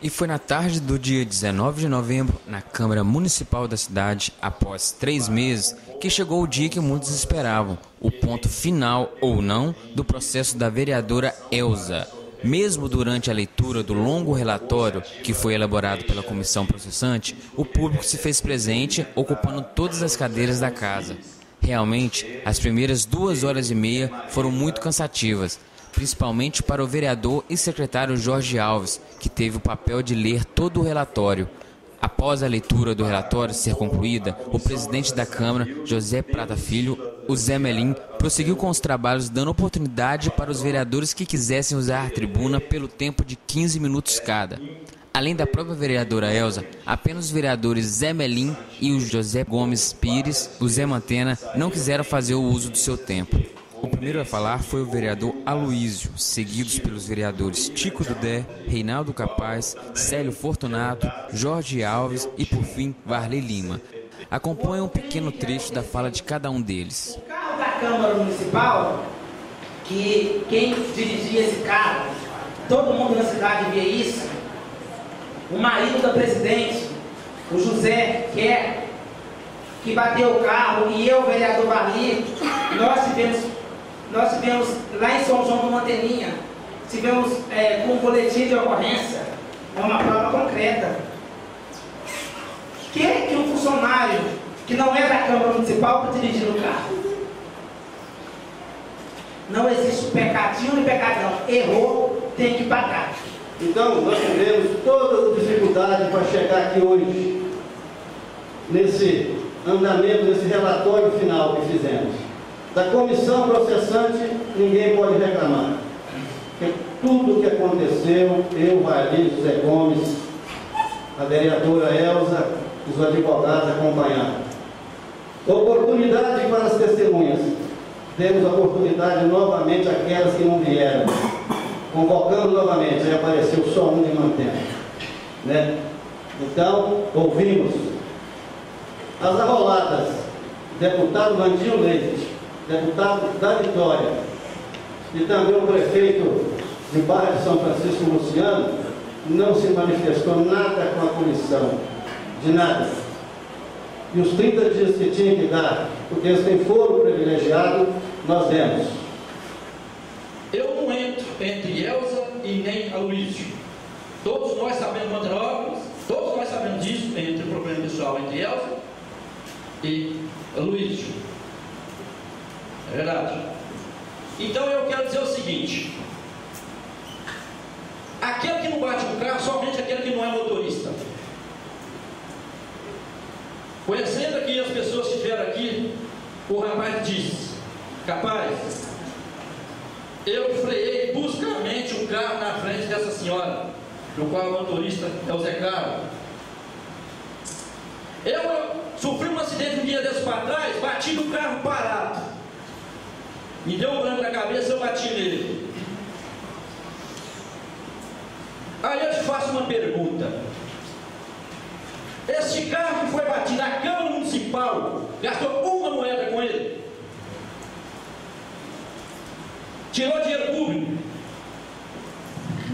E foi na tarde do dia 19 de novembro, na Câmara Municipal da cidade, após 3 meses, que chegou o dia que muitos esperavam, o ponto final, ou não, do processo da vereadora Elza. Mesmo durante a leitura do longo relatório que foi elaborado pela comissão processante, o público se fez presente, ocupando todas as cadeiras da casa. Realmente, as primeiras 2h30 foram muito cansativas, principalmente para o vereador e secretário Jorge Alves, que teve o papel de ler todo o relatório. Após a leitura do relatório ser concluída, o presidente da Câmara, José Prata Filho, o Zé Melim, prosseguiu com os trabalhos, dando oportunidade para os vereadores que quisessem usar a tribuna pelo tempo de 15 minutos cada. Além da própria vereadora Elza, apenas os vereadores Zé Melim e o José Gomes Pires, o Zé Mantena, não quiseram fazer o uso do seu tempo. O primeiro a falar foi o vereador Aloísio, seguidos pelos vereadores Tico Dudé, Reinaldo Capaz, Célio Fortunato, Jorge Alves e, por fim, Varley Lima. Acompanhe um pequeno trecho da fala de cada um deles. O carro da Câmara Municipal, que quem dirigia esse carro, todo mundo na cidade via isso, o marido da presidente, o José Quer, que bateu o carro, e eu, o vereador Varley, nós tivemos lá em São João do Manteninha, tivemos com um boletim de ocorrência, é uma prova concreta. Que um funcionário que não é da Câmara Municipal para dirigir o carro? Não existe pecadinho nem pecadão. Errou, tem que pagar. Então, nós tivemos toda a dificuldade para chegar aqui hoje, nesse andamento, nesse relatório final que fizemos. Da comissão processante, ninguém pode reclamar. Porque tudo o que aconteceu, eu, Varley, José Gomes, a vereadora Elza, os advogados acompanharam. Oportunidade para as testemunhas. Demos oportunidade novamente àquelas que não vieram. Convocando novamente, aí apareceu só um de Mantena, né? Então, ouvimos as arroladas, deputado Vandinho Leite, deputado da Vitória, e também o prefeito de Barra de São Francisco, Luciano, não se manifestou nada com a comissão, de nada. E os 30 dias que tinha que dar, porque eles têm foro privilegiado, nós demos. Eu não entro entre Elza e nem Aloísio. Todos nós sabemos, Manterópolis, todos nós sabemos disso, entre o problema pessoal entre Elza e Aloísio. É verdade. Então eu quero dizer o seguinte: aquele que não bate no carro, somente aquele que não é motorista. Conhecendo aqui as pessoas que estiveram aqui, o rapaz disse: capaz, eu freiei bruscamente o carro na frente dessa senhora, no qual o motorista é o Zé Carlos. Eu sofri um acidente um dia desses para trás, bati no carro parado. Me deu um branco na cabeça, eu bati nele. Aí eu te faço uma pergunta. Este carro que foi batido, a Câmara Municipal gastou uma moeda com ele? Tirou dinheiro público?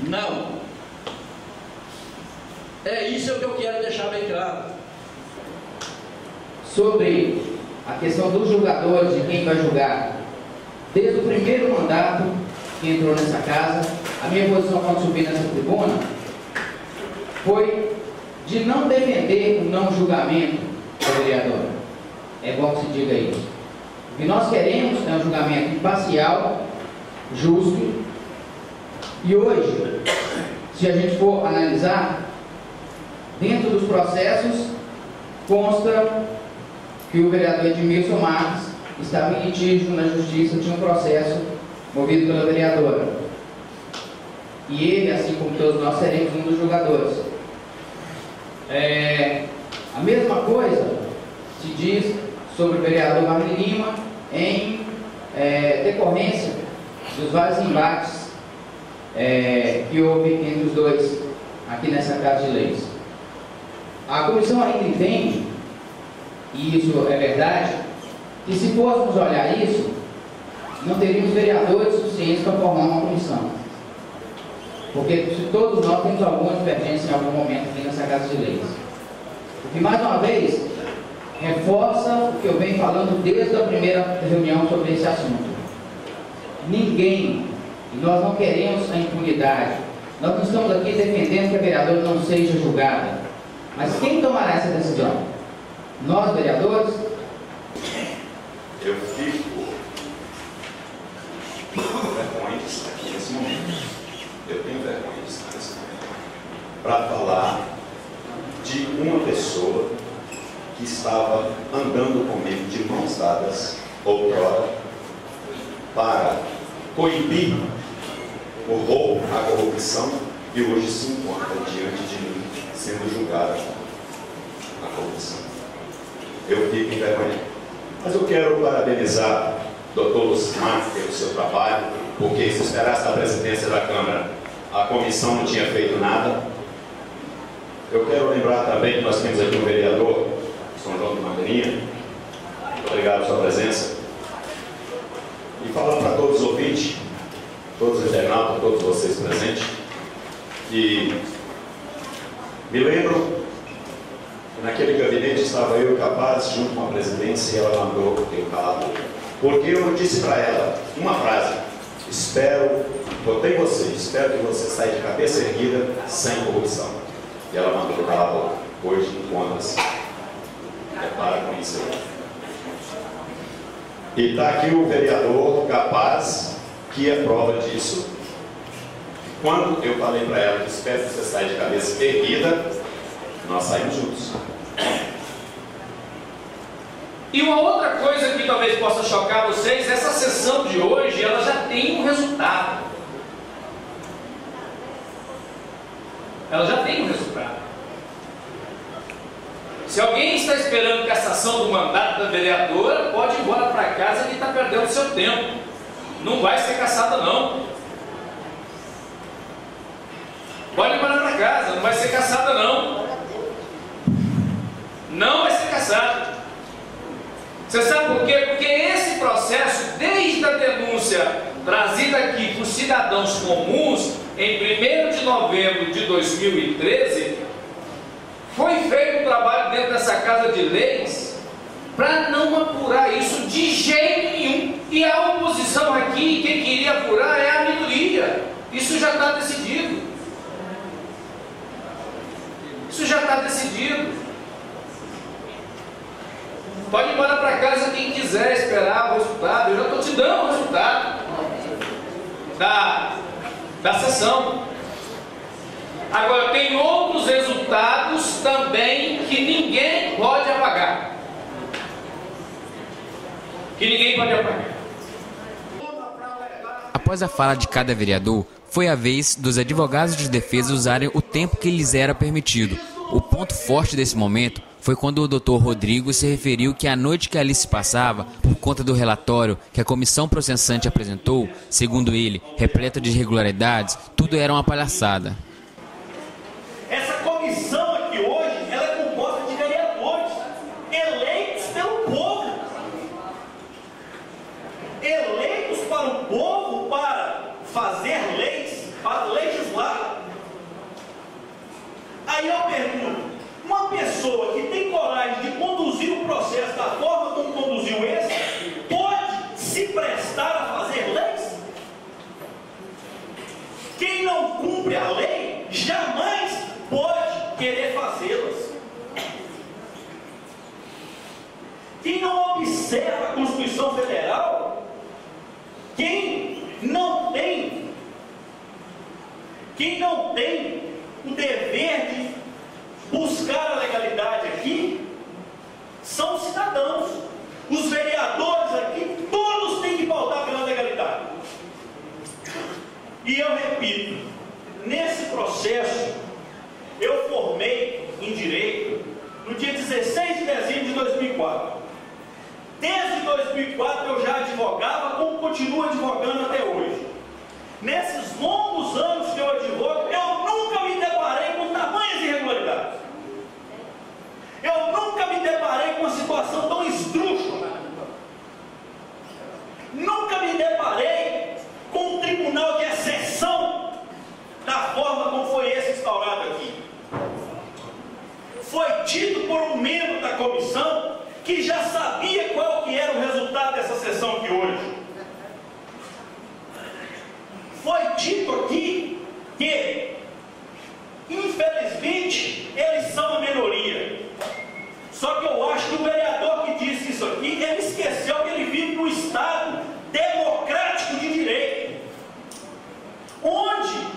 Não. É isso que eu quero deixar bem claro. Sobre a questão dos julgadores, de quem vai julgar, desde o primeiro mandato que entrou nessa casa, a minha posição quando subi nessa tribuna foi de não defender o não julgamento da vereadora. É bom que se diga isso. O que nós queremos é um julgamento imparcial, justo, e hoje, se a gente for analisar, dentro dos processos, consta que o vereador Edmilson Marques estava em litígio na justiça de um processo movido pela vereadora. E ele, assim como todos nós, seremos um dos julgadores. A mesma coisa se diz sobre o vereador Varley Lima em decorrência dos vários embates que houve entre os dois aqui nessa Casa de Leis. A comissão ainda entende, e isso é verdade, que se fôssemos olhar isso, não teríamos vereadores suficientes para formar uma comissão. porque todos nós temos alguma divergência em algum momento aqui nessa Casa de Leis. E mais uma vez, reforça o que eu venho falando desde a primeira reunião sobre esse assunto. Ninguém, e nós não queremos a impunidade, nós não estamos aqui defendendo que a vereadora não seja julgada, mas quem tomará essa decisão? Nós, vereadores? Eu fico vergonha de estar aqui nesse momento. Eu tenho vergonha de estar nesse momento para falar de uma pessoa que estava andando comigo de mãos dadas outrora para coibir o roubo, a corrupção, e hoje se encontra diante de mim sendo julgada a corrupção. Eu fico envergonhado. Mas eu quero parabenizar o doutor Lucimar pelo seu trabalho, porque se esperasse da presidência da Câmara, a comissão não tinha feito nada. Eu quero lembrar também que nós temos aqui um vereador, São João de Madeirinha. Muito obrigado pela sua presença. E falar para todos os ouvintes, todos os internautas, todos vocês presentes, e me lembro que naquele gabinete estava eu capaz, junto com a presidência, e ela mandou eu calar a boca. Porque eu disse para ela uma frase: espero, votei você, espero que você saia de cabeça erguida, sem corrupção. E ela mandou eu calar a boca. Hoje encontra-se. Repara com isso aí. E está aqui o vereador capaz, que é prova disso. Quando eu falei para ela que espero que você saia de cabeça erguida, nós saímos juntos. E uma outra coisa que talvez possa chocar vocês, essa sessão de hoje, ela já tem um resultado. Ela já tem um resultado. Se alguém está esperando cassação do mandato da vereadora, pode ir embora para casa que está perdendo seu tempo. Não vai ser cassada não. Pode ir embora para casa, não vai ser cassada não. Não vai ser cassada. Você sabe por quê? Porque esse processo, desde a denúncia trazida aqui por cidadãos comuns, em 1º de novembro de 2013, foi feito um trabalho dentro dessa Casa de Leis para não apurar isso de jeito nenhum. E a oposição aqui, quem queria apurar é a minoria. Isso já está decidido. Isso já está decidido. Pode ir embora para casa quem quiser esperar o resultado. Eu já estou te dando o resultado da sessão. Agora, tem outros resultados também que ninguém pode apagar. Que ninguém pode apagar. Após a fala de cada vereador, foi a vez dos advogados de defesa usarem o tempo que lhes era permitido. O ponto forte desse momento foi quando o Dr. Rodrigo se referiu que a noite que ali se passava, por conta do relatório que a comissão processante apresentou, segundo ele, repleto de irregularidades, tudo era uma palhaçada. Essa comissão aqui hoje, ela é composta de vereadores eleitos pelo povo. Eleitos para o povo para fazer leis, para legislar. Aí eu pergunto, uma pessoa que tem coragem de conduzir o processo da forma como conduziu esse, pode se prestar a fazer leis? Quem não cumpre a lei, jamais pode querer fazê-las. Quem não observa a Constituição Federal, quem não tem o dever de buscar a legalidade aqui, são os cidadãos. Os vereadores aqui, todos têm que pautar pela legalidade. E eu repito, nesse processo, eu formei em Direito no dia 16 de dezembro de 2004. Desde 2004 eu já advogava, como continuo advogando até hoje. Nesses longos anos que eu advogo, eu nunca me deparei com tamanhas irregularidades. Eu nunca me deparei com uma situação tão esdrúxula. Nunca me deparei com um tribunal de exceção da foi dito por um membro da comissão que já sabia qual que era o resultado dessa sessão aqui hoje. Foi dito aqui que, infelizmente, eles são a minoria. Só que eu acho que o vereador que disse isso aqui, ele esqueceu que ele vive num Estado democrático de direito, onde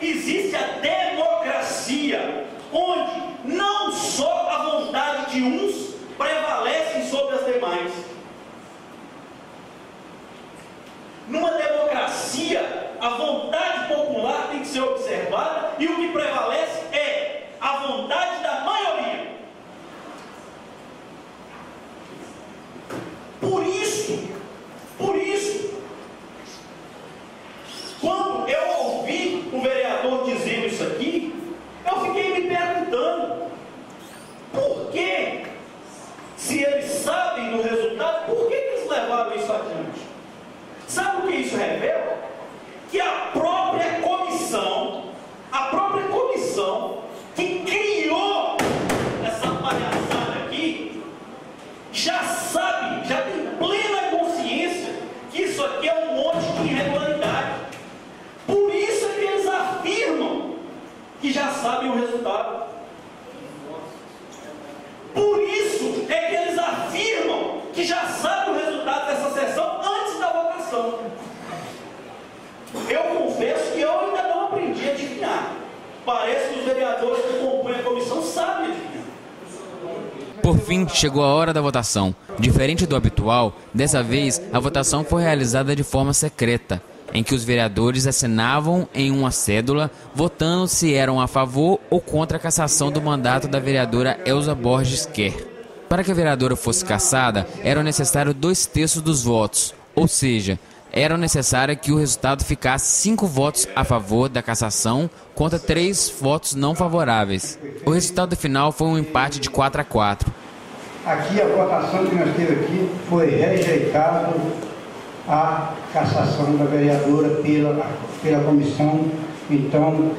existe a democracia, onde não só a vontade de uns prevalece sobre as demais. Numa democracia, a vontade popular tem que ser observada e o que prevalece é a vontade da maioria. Por isso, quando eu ouvi o vereador dizendo isso aqui, eu fiquei me perguntando, por que, se eles sabem do resultado, por que eles levaram isso adiante? Sabe o que isso revela? Que a própria comissão que criou essa palhaçada aqui, já sabe, já tem plena consciência que isso aqui é um monte de irregularidade. Por isso é que eles afirmam que já sabem o resultado. Por isso é que eles afirmam que já sabem o resultado dessa sessão antes da votação. Eu confesso que eu ainda não aprendi a adivinhar. Parece que os vereadores que compõem a comissão sabem adivinhar. Por fim, chegou a hora da votação. Diferente do habitual, dessa vez a votação foi realizada de forma secreta, em que os vereadores assinavam em uma cédula, votando se eram a favor ou contra a cassação do mandato da vereadora Elza Borges Quer. Para que a vereadora fosse cassada, eram necessários 2/3 dos votos, ou seja, era necessário que o resultado ficasse 5 votos a favor da cassação contra 3 votos não favoráveis. O resultado final foi um empate de 4-4. Aqui a votação que nós tivemos aqui foi rejeitado a cassação da vereadora pela comissão. Então,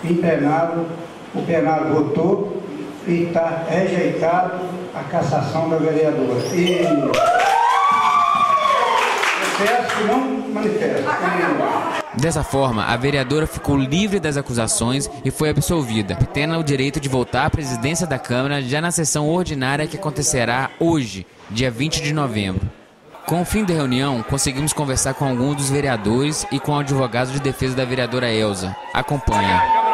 em plenário, o plenário votou e está rejeitado a cassação da vereadora. Dessa forma, a vereadora ficou livre das acusações e foi absolvida, tendo o direito de voltar à presidência da Câmara já na sessão ordinária que acontecerá hoje, dia 20 de novembro. Com o fim da reunião, conseguimos conversar com alguns dos vereadores e com o advogado de defesa da vereadora Elza. Acompanhe.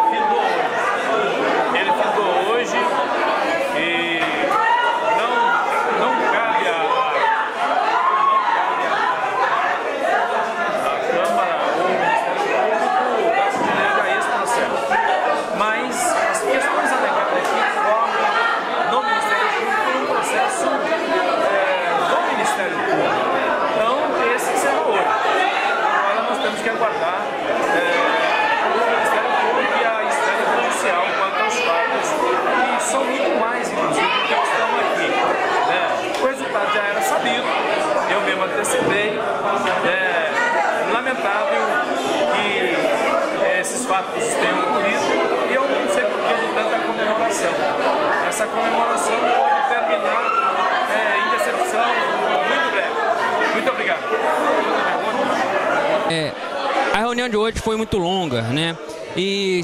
Lamentável que esses fatos tenham ocorrido e eu não sei porquê de tanta comemoração. Essa comemoração pode terminar em decepção muito breve. Muito obrigado. A reunião de hoje foi muito longa, né? E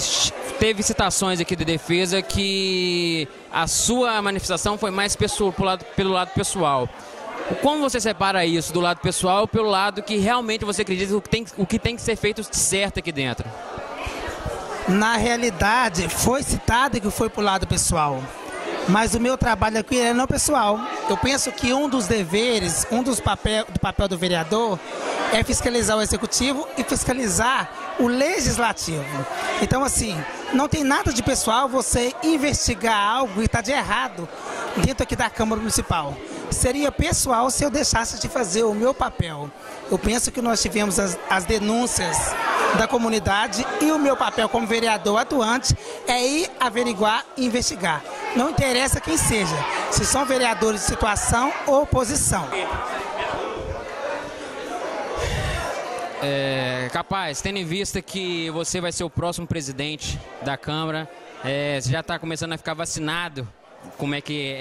teve citações aqui da defesa que a sua manifestação foi mais pelo lado pessoal. Como você separa isso do lado pessoal pelo lado que realmente você acredita o que tem que ser feito certo aqui dentro? Na realidade, foi citado que foi para o lado pessoal. Mas o meu trabalho aqui é não pessoal. Eu penso que um dos deveres, do papel do vereador é fiscalizar o executivo e fiscalizar o legislativo. Então, assim, não tem nada de pessoal você investigar algo e está de errado dentro aqui da Câmara Municipal. Seria pessoal se eu deixasse de fazer o meu papel. Eu penso que nós tivemos as denúncias da comunidade e o meu papel como vereador atuante é ir averiguar e investigar. Não interessa quem seja, se são vereadores de situação ou oposição. Capaz, tendo em vista que você vai ser o próximo presidente da Câmara, Você já está começando a ficar vacinado? Como é que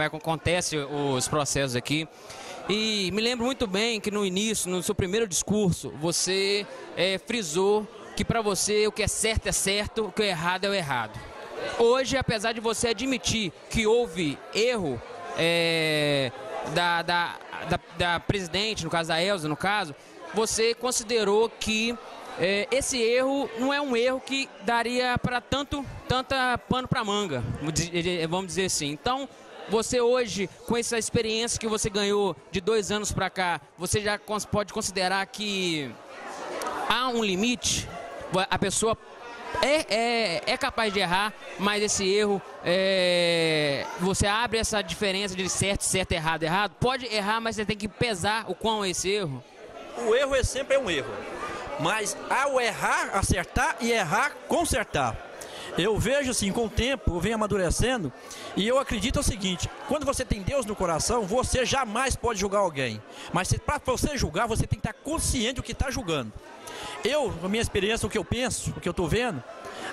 acontece os processos aqui? E me lembro muito bem que no início, no seu primeiro discurso, você frisou que para você o que é certo, o que é errado é o errado. Hoje, apesar de você admitir que houve erro da presidente, no caso da Elza, você considerou que esse erro não é um erro que daria para tanta pano para manga, vamos dizer assim. Então, você hoje, com essa experiência que você ganhou de 2 anos para cá, você já pode considerar que há um limite? A pessoa é capaz de errar, mas esse erro, você abre essa diferença de certo, errado. Pode errar, mas você tem que pesar o quão é esse erro. O erro sempre é um erro, mas ao errar, acertar e errar, consertar. Eu vejo assim, com o tempo, eu venho amadurecendo e eu acredito o seguinte: quando você tem Deus no coração, você jamais pode julgar alguém. Mas para você julgar, você tem que estar consciente do que está julgando. A minha experiência, o que eu penso, o que eu estou vendo,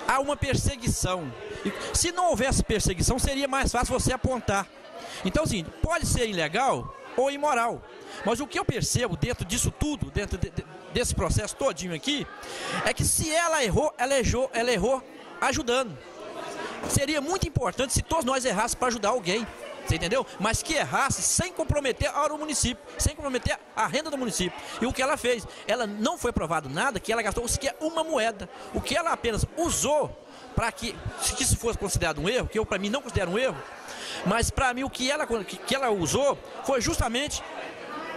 há uma perseguição. E se não houvesse perseguição, seria mais fácil você apontar. Então, assim, pode ser ilegal ou imoral. Mas o que eu percebo dentro disso tudo, dentro desse processo todinho aqui, é que se ela errou, ela errou ajudando. Seria muito importante se todos nós errássemos para ajudar alguém. Você entendeu? Mas que errasse sem comprometer o município, sem comprometer a renda do município. E o que ela fez? Ela não foi provado nada que ela gastou sequer uma moeda. O que ela apenas usou para que isso fosse considerado um erro, que eu para mim não considero um erro, mas para mim o que ela usou foi justamente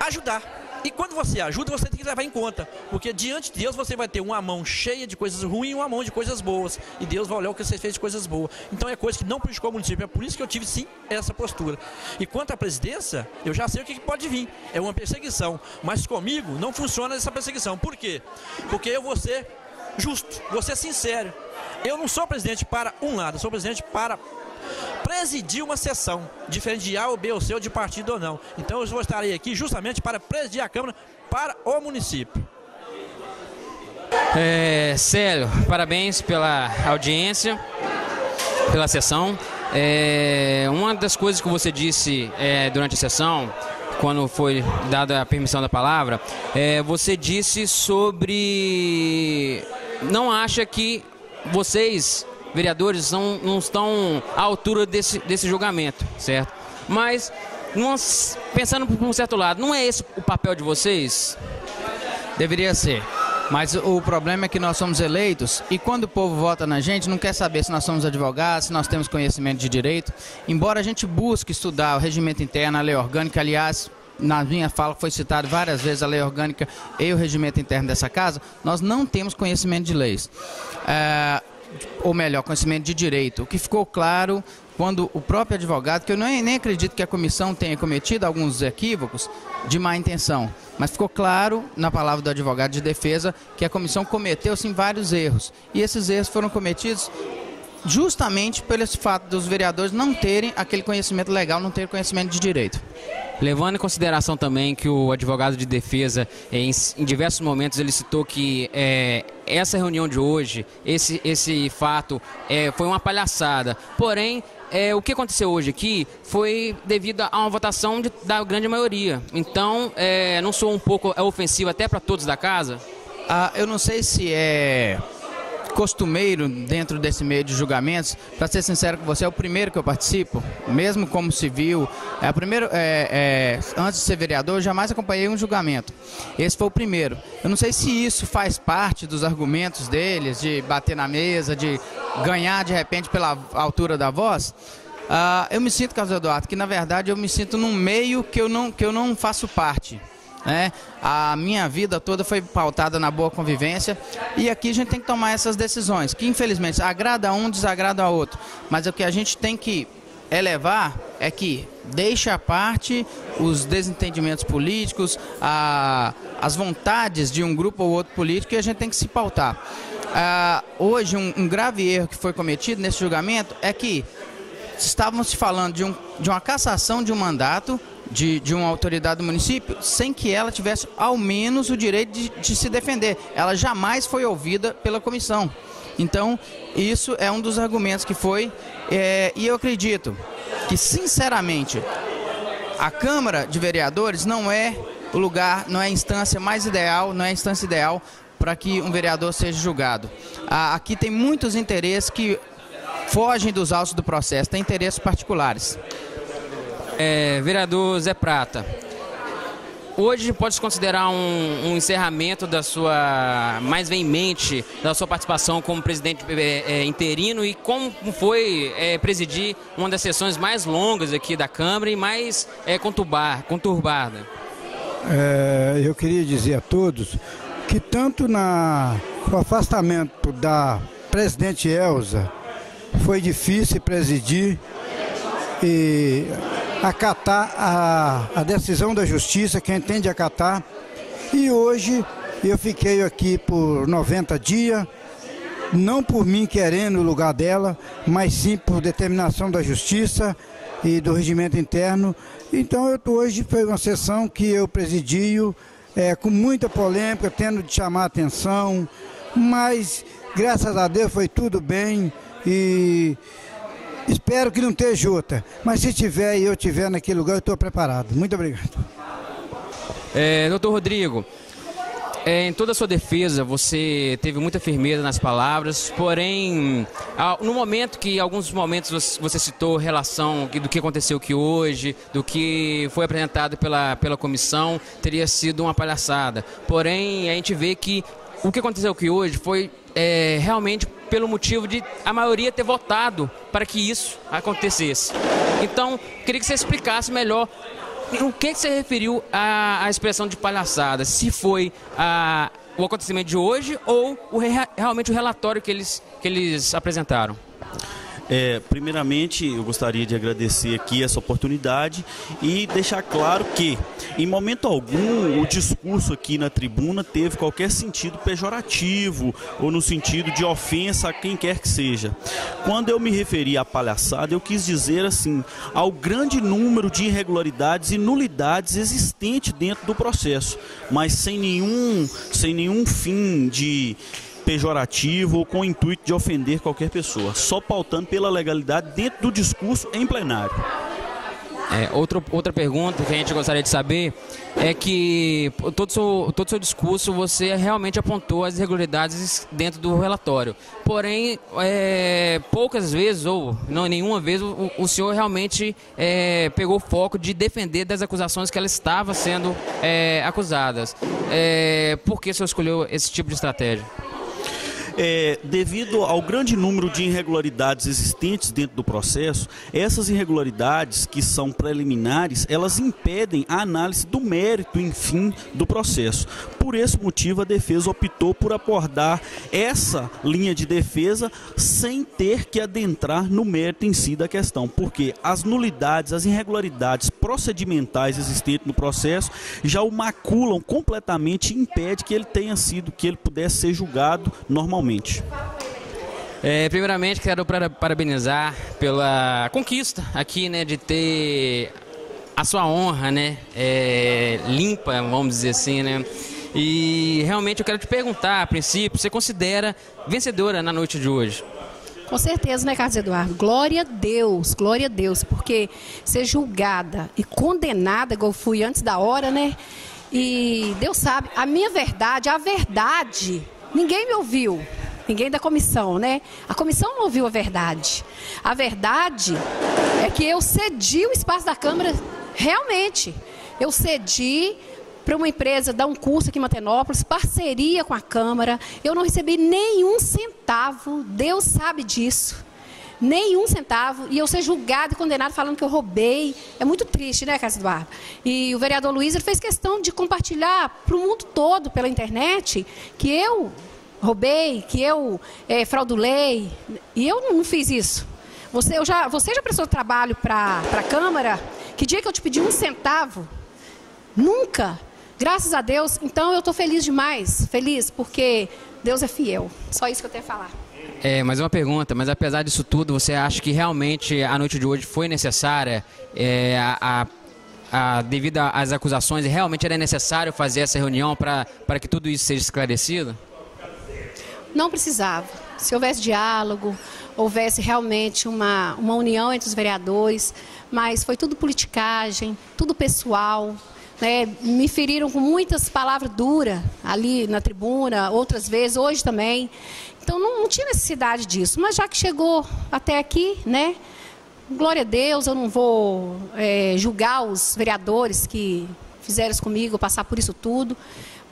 ajudar. E quando você ajuda, você tem que levar em conta, porque diante de Deus você vai ter uma mão cheia de coisas ruins e uma mão de coisas boas, e Deus vai olhar o que você fez de coisas boas. Então é coisa que não prejudicou o município, é por isso que eu tive sim essa postura. E quanto à presidência, eu já sei o que pode vir, é uma perseguição, mas comigo não funciona essa perseguição. Por quê? Porque eu vou ser justo, vou ser sincero. Eu não sou presidente para um lado, eu sou presidente para presidir uma sessão, diferente de A ou B ou C ou de partido ou não. Então eu estarei aqui justamente para presidir a Câmara para o município. Célio, parabéns pela audiência, pela sessão. Uma das coisas que você disse durante a sessão, quando foi dada a permissão da palavra, você disse sobre... Não acha que vocês, vereadores, não estão à altura desse julgamento, certo? Mas, pensando por um certo lado, não é esse o papel de vocês? Deveria ser. Mas o problema é que nós somos eleitos e quando o povo vota na gente, não quer saber se nós somos advogados, se nós temos conhecimento de direito. Embora a gente busque estudar o regimento interno, a lei orgânica, aliás, na minha fala foi citado várias vezes a lei orgânica e o regimento interno dessa casa, nós não temos conhecimento de leis. Ou melhor, conhecimento de direito. O que ficou claro quando o próprio advogado, que eu nem acredito que a comissão tenha cometido alguns equívocos de má intenção, mas ficou claro na palavra do advogado de defesa que a comissão cometeu sim vários erros. E esses erros foram cometidos justamente pelo esse fato dos vereadores não terem aquele conhecimento legal, não terem conhecimento de direito. Levando em consideração também que o advogado de defesa, em diversos momentos, ele citou que essa reunião de hoje, esse fato, foi uma palhaçada. Porém, o que aconteceu hoje aqui foi devido a uma votação da grande maioria. Então, não sou um pouco ofensivo até para todos da casa? Eu não sei se é costumeiro dentro desse meio de julgamentos. Para ser sincero com você, é o primeiro que eu participo, mesmo como civil. Antes de ser vereador, eu jamais acompanhei um julgamento. Esse foi o primeiro. Eu não sei se isso faz parte dos argumentos deles, de bater na mesa, de ganhar de repente pela altura da voz. Eu me sinto, Carlos Eduardo, que na verdade eu me sinto num meio que eu não faço parte. A minha vida toda foi pautada na boa convivência e aqui a gente tem que tomar essas decisões, que infelizmente agrada a um, desagrada a outro, mas o que a gente tem que elevar é que deixe à parte os desentendimentos políticos, as vontades de um grupo ou outro político, e a gente tem que se pautar. Hoje um grave erro que foi cometido nesse julgamento é que estávamos falando de uma cassação de um mandato de uma autoridade do município sem que ela tivesse ao menos o direito de se defender. Ela jamais foi ouvida pela comissão. Então, isso é um dos argumentos que foi, e eu acredito que, sinceramente, a Câmara de Vereadores não é o lugar, não é a instância mais ideal, não é a instância ideal para que um vereador seja julgado. Aqui tem muitos interesses que fogem dos autos do processo, tem interesses particulares. Vereador Zé Prata, hoje pode-se considerar um encerramento da sua, mais veemente, da sua participação como presidente interino, e como foi presidir uma das sessões mais longas aqui da Câmara e mais conturbada? Eu queria dizer a todos que tanto no afastamento da presidente Elza foi difícil presidir e acatar a decisão da justiça, quem tem de acatar. E hoje eu fiquei aqui por 90 dias, não por mim querendo o lugar dela, mas sim por determinação da justiça e do regimento interno. Então hoje foi uma sessão que eu presidio com muita polêmica, tendo de chamar a atenção, mas graças a Deus foi tudo bem e espero que não esteja outra, mas se tiver e eu estiver naquele lugar, eu estou preparado. Muito obrigado. Doutor Rodrigo, em toda a sua defesa, você teve muita firmeza nas palavras, porém, no momento que, alguns momentos você citou relação do que aconteceu aqui hoje, do que foi apresentado pela comissão, teria sido uma palhaçada. Porém, a gente vê que o que aconteceu aqui hoje foi realmente pelo motivo de a maioria ter votado para que isso acontecesse. Então, queria que você explicasse melhor o que você referiu à expressão de palhaçada, se foi o acontecimento de hoje ou realmente o relatório que eles apresentaram. Primeiramente, eu gostaria de agradecer aqui essa oportunidade e deixar claro que, em momento algum, o discurso aqui na tribuna teve qualquer sentido pejorativo ou no sentido de ofensa a quem quer que seja. Quando eu me referi à palhaçada, eu quis dizer assim, ao grande número de irregularidades e nulidades existentes dentro do processo, mas sem nenhum fim de pejorativo ou com o intuito de ofender qualquer pessoa, só pautando pela legalidade dentro do discurso em plenário. Outra pergunta que a gente gostaria de saber é que todo o seu discurso você realmente apontou as irregularidades dentro do relatório, porém poucas vezes ou não nenhuma vez o senhor realmente pegou o foco de defender das acusações que ela estava sendo acusadas. Por que o senhor escolheu esse tipo de estratégia? Devido ao grande número de irregularidades existentes dentro do processo, essas irregularidades que são preliminares, elas impedem a análise do mérito, enfim, do processo. Por esse motivo, a defesa optou por abordar essa linha de defesa sem ter que adentrar no mérito em si da questão, porque as nulidades, as irregularidades procedimentais existentes no processo já o maculam completamente e impede que ele pudesse ser julgado normalmente. Primeiramente, quero parabenizar pela conquista aqui, né, de ter a sua honra, né, limpa, vamos dizer assim, né. E realmente eu quero te perguntar, a princípio, você considera vencedora na noite de hoje? Com certeza, né, Carlos Eduardo? Glória a Deus, porque ser julgada e condenada, igual eu fui antes da hora, né? E Deus sabe, a verdade, ninguém me ouviu, ninguém da comissão, né? A comissão não ouviu a verdade. A verdade é que eu cedi o espaço da Câmara, realmente. Eu cedi para uma empresa dar um curso aqui em Mantenópolis, parceria com a Câmara. Eu não recebi nenhum centavo, Deus sabe disso. Nenhum centavo, e eu ser julgado e condenado falando que eu roubei. É muito triste, né, Carlos Eduardo? E o vereador Luiz ele fez questão de compartilhar para o mundo todo, pela internet, que eu roubei, que eu fraudulei, e eu não fiz isso. Você já prestou trabalho para a Câmara? Que dia que eu te pedi um centavo? Nunca. Graças a Deus. Então eu estou feliz demais, feliz, porque Deus é fiel. Só isso que eu tenho a falar. Mais uma pergunta, mas apesar disso tudo, você acha que realmente a noite de hoje foi necessária? Devido às acusações, realmente era necessário fazer essa reunião para que tudo isso seja esclarecido? Não precisava. se houvesse diálogo, houvesse realmente uma união entre os vereadores, mas foi tudo politicagem, tudo pessoal, né? Me feriram com muitas palavras duras ali na tribuna, outras vezes, hoje também. Então não tinha necessidade disso, mas já que chegou até aqui, né? Glória a Deus, eu não vou julgar os vereadores que fizeram isso comigo, passar por isso tudo,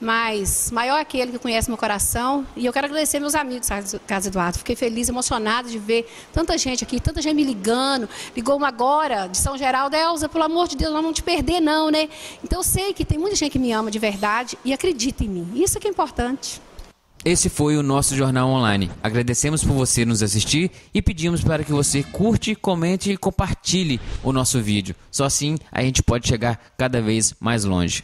mas maior é aquele que conhece meu coração. E eu quero agradecer meus amigos, Carlos Eduardo. Fiquei feliz, emocionada de ver tanta gente aqui, tanta gente me ligando. Ligou uma agora de São Geraldo: Elza, pelo amor de Deus, nós não vamos te perder não, né? Então eu sei que tem muita gente que me ama de verdade e acredita em mim. Isso é que é importante. Esse foi o nosso Jornal Online. Agradecemos por você nos assistir e pedimos para que você curte, comente e compartilhe o nosso vídeo. Só assim a gente pode chegar cada vez mais longe.